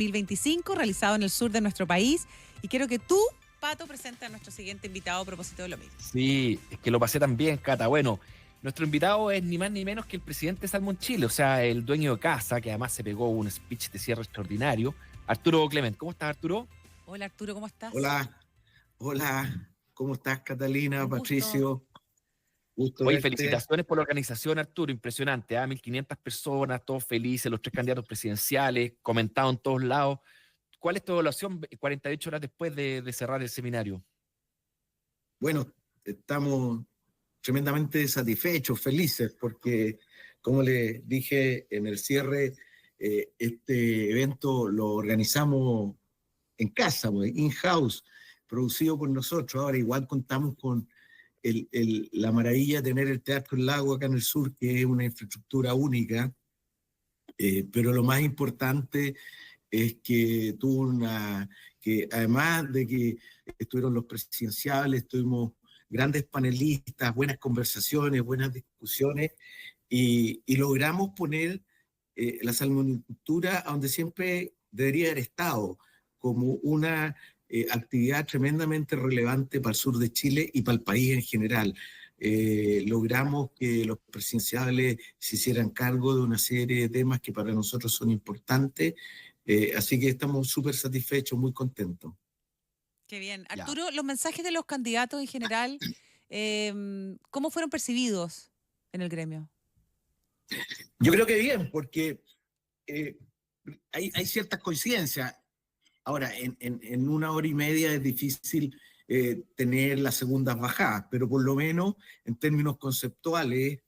2025, realizado en el sur de nuestro país. Y quiero que tú, Pato, presentes a nuestro siguiente invitado a propósito de lo mismo. Sí, es que lo pasé también, Cata. Bueno, nuestro invitado es ni más ni menos que el presidente de Salmón Chile, o sea, el dueño de casa, que además se pegó un speech de cierre extraordinario, Arturo Clement. ¿Cómo estás, Arturo? Hola, Arturo, ¿cómo estás? Hola, hola, ¿cómo estás, Catalina, Un gusto. Patricio? Gusto Oye, verte. felicitaciones por la organización, Arturo, impresionante, 1.500 personas, todos felices, los tres candidatos presidenciales, comentado en todos lados. ¿Cuál es tu evaluación 48 horas después de cerrar el seminario? Bueno, estamos tremendamente satisfechos, felices, porque, como les dije en el cierre, este evento lo organizamos en casa, pues, in-house, producido por nosotros. Ahora igual contamos con la maravilla de tener el Teatro El Lago acá en el sur, que es una infraestructura única, pero lo más importante es que que además de que estuvieron los presidenciables, tuvimos grandes panelistas, buenas conversaciones, buenas discusiones, y logramos poner la salmonicultura a donde siempre debería haber estado, como una actividad tremendamente relevante para el sur de Chile y para el país en general. Logramos que los presidenciables se hicieran cargo de una serie de temas que para nosotros son importantes, así que estamos súper satisfechos, muy contentos. Qué bien. Ya. Arturo, los mensajes de los candidatos en general, ¿cómo fueron percibidos en el gremio? Yo creo que bien, porque eh, hay ciertas coincidencias. Ahora, en una hora y media es difícil tener las segundas bajadas, pero por lo menos en términos conceptuales,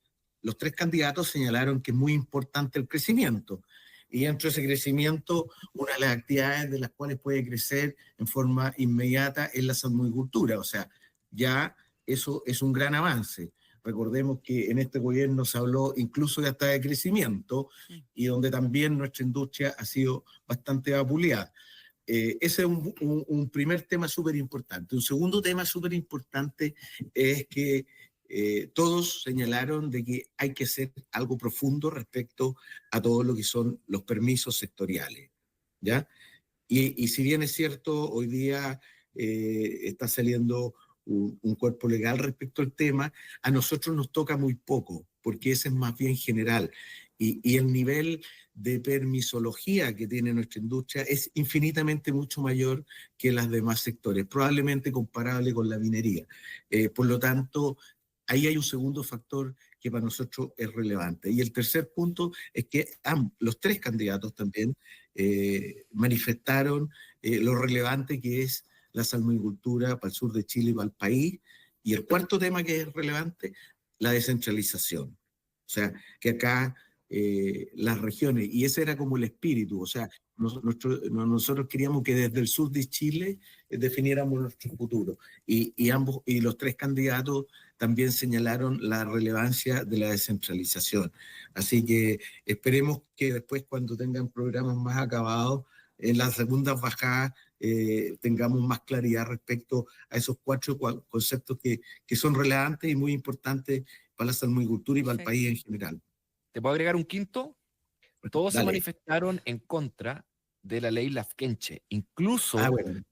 los tres candidatos señalaron que es muy importante el crecimiento. Y dentro de ese crecimiento, una de las actividades de las cuales puede crecer en forma inmediata es la salmonicultura. O sea, ya eso es un gran avance. Recordemos que en este gobierno se habló incluso de hasta de crecimiento y donde también nuestra industria ha sido bastante vapuleada. Ese es un primer tema súper importante. Un segundo tema súper importante es que todos señalaron de que hay que hacer algo profundo respecto a todo lo que son los permisos sectoriales, ¿ya? Y si bien es cierto, hoy día está saliendo un cuerpo legal respecto al tema, a nosotros nos toca muy poco, porque ese es más bien general. Y el nivel de permisología que tiene nuestra industria es infinitamente mucho mayor que las demás sectores, probablemente comparable con la minería. Por lo tanto, ahí hay un segundo factor que para nosotros es relevante. Y el tercer punto es que los tres candidatos también manifestaron lo relevante que es la salmonicultura para el sur de Chile y para el país. Y el cuarto tema que es relevante, la descentralización. O sea, que acá las regiones, y ese era como el espíritu, o sea, nosotros queríamos que desde el sur de Chile definiéramos nuestro futuro. Y los tres candidatos también señalaron la relevancia de la descentralización. Así que esperemos que después, cuando tengan programas más acabados, en las segundas bajadas tengamos más claridad respecto a esos cuatro conceptos que son relevantes y muy importantes para la salmonicultura y para el país en general. ¿Te puedo agregar un quinto? Todos se Dale. manifestaron en contra de la ley Lafkenche. Incluso Bueno,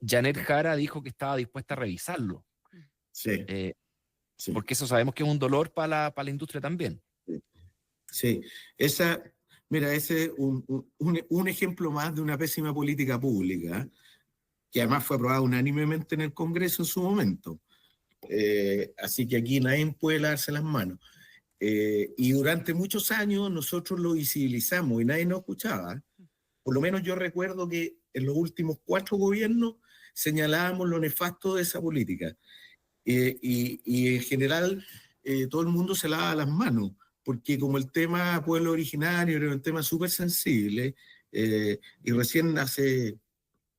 Janet Jara dijo que estaba dispuesta a revisarlo, sí, sí, porque eso sabemos que es un dolor para la industria también. sí. Mira, ese es un ejemplo más de una pésima política pública, que además fue aprobada unánimemente en el Congreso en su momento. Así que aquí nadie puede lavarse las manos. Y durante muchos años nosotros lo visibilizamos y nadie nos escuchaba. Por lo menos yo recuerdo que en los últimos 4 gobiernos señalábamos lo nefasto de esa política. Y en general todo el mundo se lava las manos, porque como el tema pueblo originario era un tema súper sensible, y recién hace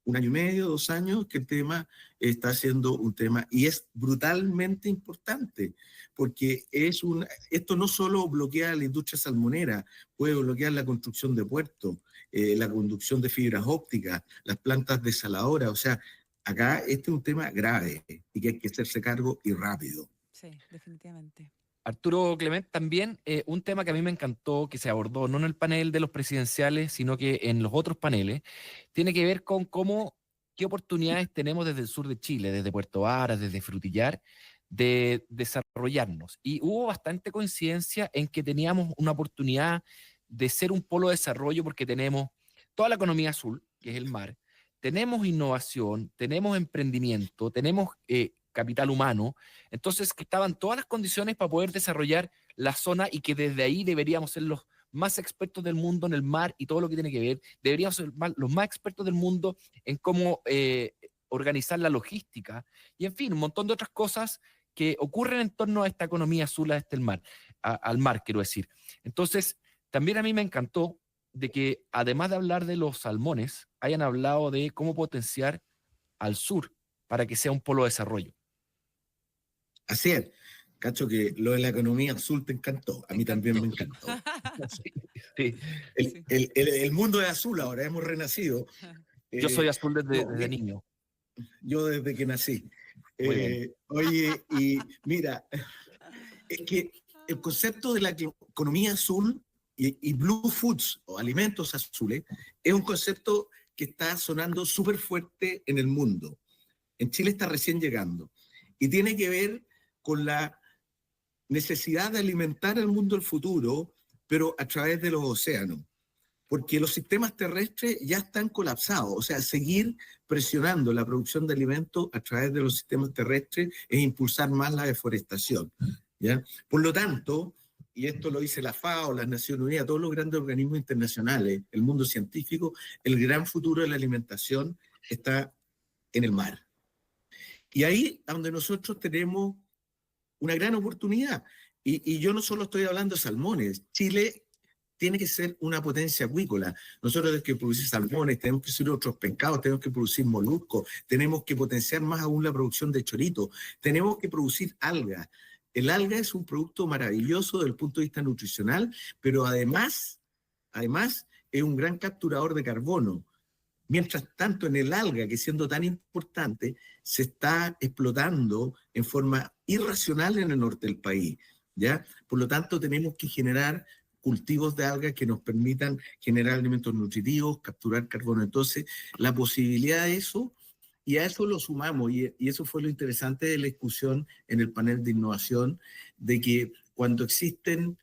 1 año y medio, 2 años, que el tema está siendo un tema y es brutalmente importante, porque esto no solo bloquea la industria salmonera, puede bloquear la construcción de puertos, la conducción de fibras ópticas, las plantas desaladoras, o sea, acá este es un tema grave y que hay que hacerse cargo y rápido. Sí, definitivamente. Arturo Clement, también un tema que a mí me encantó, que se abordó no en el panel de los presidenciales, sino que en los otros paneles, tiene que ver con qué oportunidades tenemos desde el sur de Chile, desde Puerto Varas, desde Frutillar, de desarrollarnos. Y hubo bastante coincidencia en que teníamos una oportunidad de ser un polo de desarrollo porque tenemos toda la economía azul, que es el mar, tenemos innovación, tenemos emprendimiento, tenemos capital humano, entonces que estaban todas las condiciones para poder desarrollar la zona y que desde ahí deberíamos ser los más expertos del mundo en el mar y todo lo que tiene que ver, deberíamos ser los más expertos del mundo en cómo organizar la logística y en fin, un montón de otras cosas que ocurren en torno a esta economía azul, a este mar, al mar, quiero decir. Entonces, también a mí me encantó de que además de hablar de los salmones, hayan hablado de cómo potenciar al sur para que sea un polo de desarrollo. Así es. Cacho, que lo de la economía azul te encantó. A mí también me encantó. Sí, sí. El mundo es azul ahora, hemos renacido. Yo soy azul desde niño. Yo desde que nací. Muy bien. Oye, y mira, es que el concepto de la economía azul y blue foods o alimentos azules es un concepto que está sonando súper fuerte en el mundo. En Chile está recién llegando. Y tiene que ver con la necesidad de alimentar el mundo del futuro, pero a través de los océanos. Porque los sistemas terrestres ya están colapsados. O sea, seguir presionando la producción de alimentos a través de los sistemas terrestres es impulsar más la deforestación, ¿ya? Por lo tanto, y esto lo dice la FAO, las Naciones Unidas, todos los grandes organismos internacionales, el mundo científico, el gran futuro de la alimentación está en el mar. Y ahí es donde nosotros tenemos una gran oportunidad. Y yo no solo estoy hablando de salmones. Chile tiene que ser una potencia acuícola. Nosotros tenemos que producir salmones, tenemos que producir otros pescados, tenemos que producir moluscos, tenemos que potenciar más aún la producción de choritos, tenemos que producir algas. El alga es un producto maravilloso desde el punto de vista nutricional, pero además es un gran capturador de carbono. Mientras tanto, en el alga, que siendo tan importante, se está explotando en forma irracional en el norte del país, ¿ya? Por lo tanto, tenemos que generar cultivos de algas que nos permitan generar alimentos nutritivos, capturar carbono. Entonces, la posibilidad de eso, y a eso lo sumamos, y eso fue lo interesante de la discusión en el panel de innovación, de que cuando existen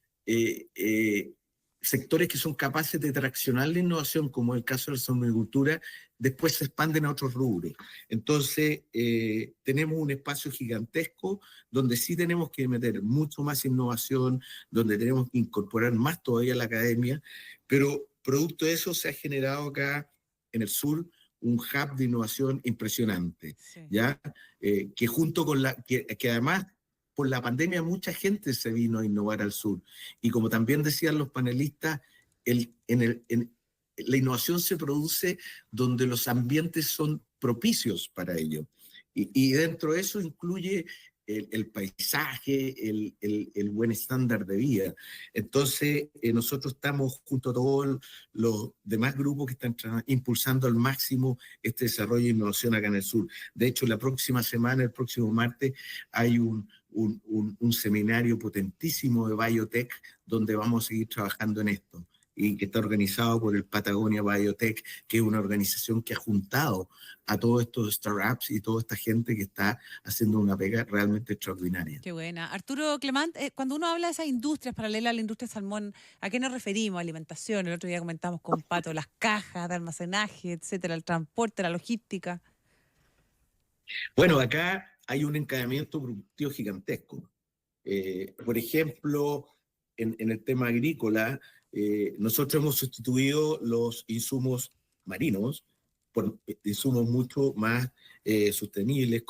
sectores que son capaces de traccionar la innovación, como el caso de la salmonicultura, después se expanden a otros rubros. Entonces, tenemos un espacio gigantesco donde sí tenemos que meter mucho más innovación, donde tenemos que incorporar más todavía a la academia, pero producto de eso se ha generado acá en el sur un hub de innovación impresionante, sí. ¿Ya? Que junto con que además por la pandemia mucha gente se vino a innovar al sur. Y como también decían los panelistas, la innovación se produce donde los ambientes son propicios para ello. Y dentro de eso incluye el paisaje, el buen estándar de vida. Entonces, nosotros estamos junto a todos los demás grupos que están impulsando al máximo este desarrollo de innovación acá en el sur. De hecho, la próxima semana, el próximo martes, hay un seminario potentísimo de Biotech donde vamos a seguir trabajando en esto y que está organizado por el Patagonia Biotech, que es una organización que ha juntado a todos estos startups y toda esta gente que está haciendo una pega realmente extraordinaria. Qué buena. Arturo Clement, cuando uno habla de esas industrias paralelas a la industria salmón, ¿a qué nos referimos? Alimentación, el otro día comentamos con Pato, las cajas de almacenaje, etcétera, el transporte, la logística. Bueno, acá hay un encadenamiento productivo gigantesco. Por ejemplo, en el tema agrícola, nosotros hemos sustituido los insumos marinos por insumos mucho más sostenibles,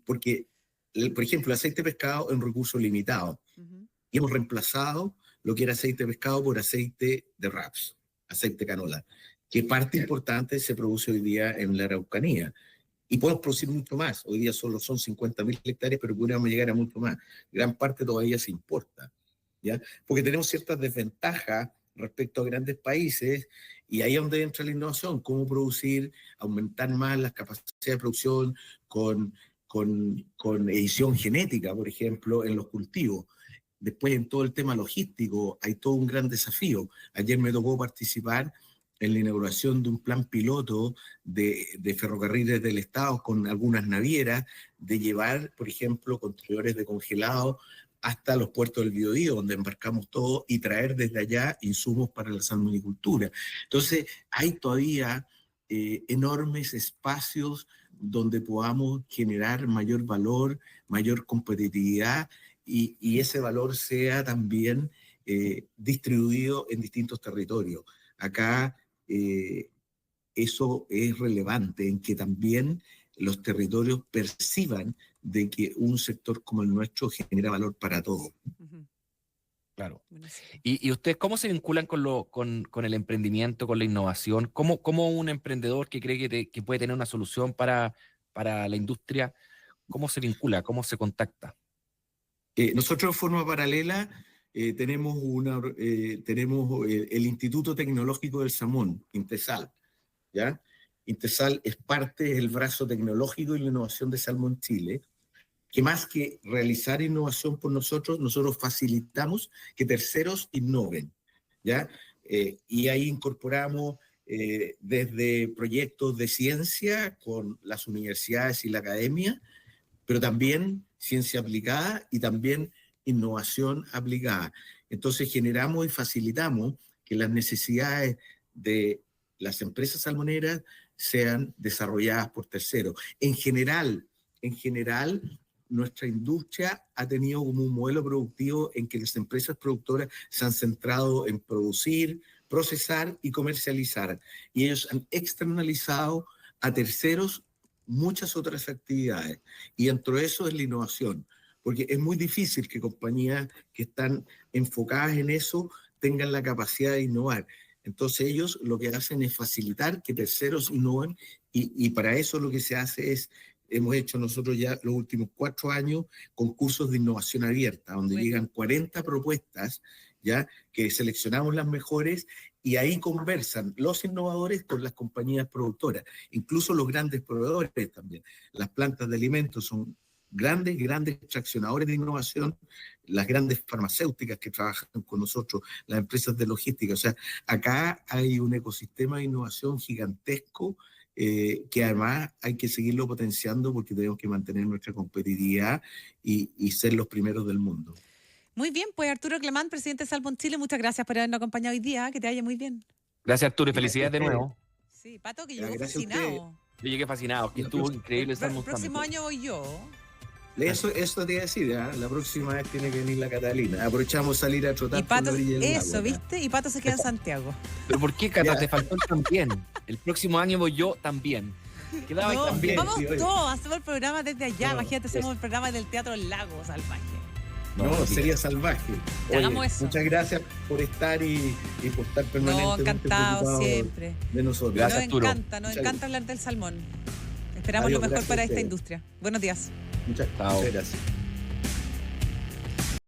porque, por ejemplo, el aceite de pescado es un recurso limitado. Y hemos reemplazado lo que era aceite de pescado por aceite de raps, aceite de canola, que parte importante se produce hoy día en la Araucanía. Y podemos producir mucho más. Hoy día solo son 50.000 hectáreas, pero podríamos llegar a mucho más. Gran parte todavía se importa, ¿ya? Porque tenemos ciertas desventajas respecto a grandes países, y ahí es donde entra la innovación, cómo producir, aumentar más las capacidades de producción con edición genética, por ejemplo, en los cultivos. Después, en todo el tema logístico, hay todo un gran desafío. Ayer me tocó participar en la inauguración de un plan piloto de ferrocarriles del Estado con algunas navieras, de llevar, por ejemplo, contenedores de congelado hasta los puertos del Biobío, donde embarcamos todo, y traer desde allá insumos para la salmonicultura. Entonces, hay todavía enormes espacios donde podamos generar mayor valor, mayor competitividad, y ese valor sea también distribuido en distintos territorios. Acá eso es relevante, en que también los territorios perciban de que un sector como el nuestro genera valor para todos. Claro. ¿Y ustedes cómo se vinculan con el emprendimiento, con la innovación? ¿Cómo un emprendedor que cree que puede tener una solución para la industria, cómo se vincula, cómo se contacta? Nosotros de forma paralela tenemos el Instituto Tecnológico del Salmón, Intesal, ¿ya? Intesal es el brazo tecnológico y la innovación de Salmón Chile, que más que realizar innovación por nosotros facilitamos que terceros innoven, ¿ya? Y ahí incorporamos desde proyectos de ciencia con las universidades y la academia, pero también ciencia aplicada y también innovación aplicada. Entonces generamos y facilitamos que las necesidades de las empresas salmoneras sean desarrolladas por terceros. En general, nuestra industria ha tenido como un modelo productivo en que las empresas productoras se han centrado en producir, procesar y comercializar. Y ellos han externalizado a terceros muchas otras actividades. Y dentro de eso es la innovación, porque es muy difícil que compañías que están enfocadas en eso tengan la capacidad de innovar. Entonces ellos lo que hacen es facilitar que terceros innoven, y para eso lo que se hace es, hemos hecho nosotros ya los últimos 4 años concursos de innovación abierta, donde llegan 40 propuestas, ya que seleccionamos las mejores, y ahí conversan los innovadores con las compañías productoras, incluso los grandes proveedores también. Las plantas de alimentos son grandes extraccionadores de innovación, las grandes farmacéuticas que trabajan con nosotros, las empresas de logística. O sea, acá hay un ecosistema de innovación gigantesco que además hay que seguirlo potenciando porque tenemos que mantener nuestra competitividad y ser los primeros del mundo. Muy bien, pues Arturo Clemán, presidente de Salmón Chile, muchas gracias por habernos acompañado hoy día, que te vaya muy bien. Gracias, Arturo, y felicidades de nuevo. Sí, Pato, que llegó fascinado. Yo llegué fascinado, que estuvo increíble el Salmón. El próximo año voy yo. Eso te iba a decir, ¿eh? La próxima vez tiene que venir la Catalina. Aprovechamos salir a trotar. Y Pato, por la orilla del eso, lago, ¿viste? Y Pato se queda en Santiago. ¿Pero por qué, Cata? Te faltó el también. El próximo año voy yo también. Quedaba ahí también. Vamos sí, todos, hacemos el programa desde allá. Imagínate, hacemos el programa del Teatro Lago Salvaje. No, sería salvaje. Oye, hagamos eso. Muchas gracias por estar y por estar permanentemente encantado siempre. de nosotros. Gracias, Arturo. Nos encanta hablar del salmón. Esperamos lo mejor para esta industria. Buenos días. Muchas gracias.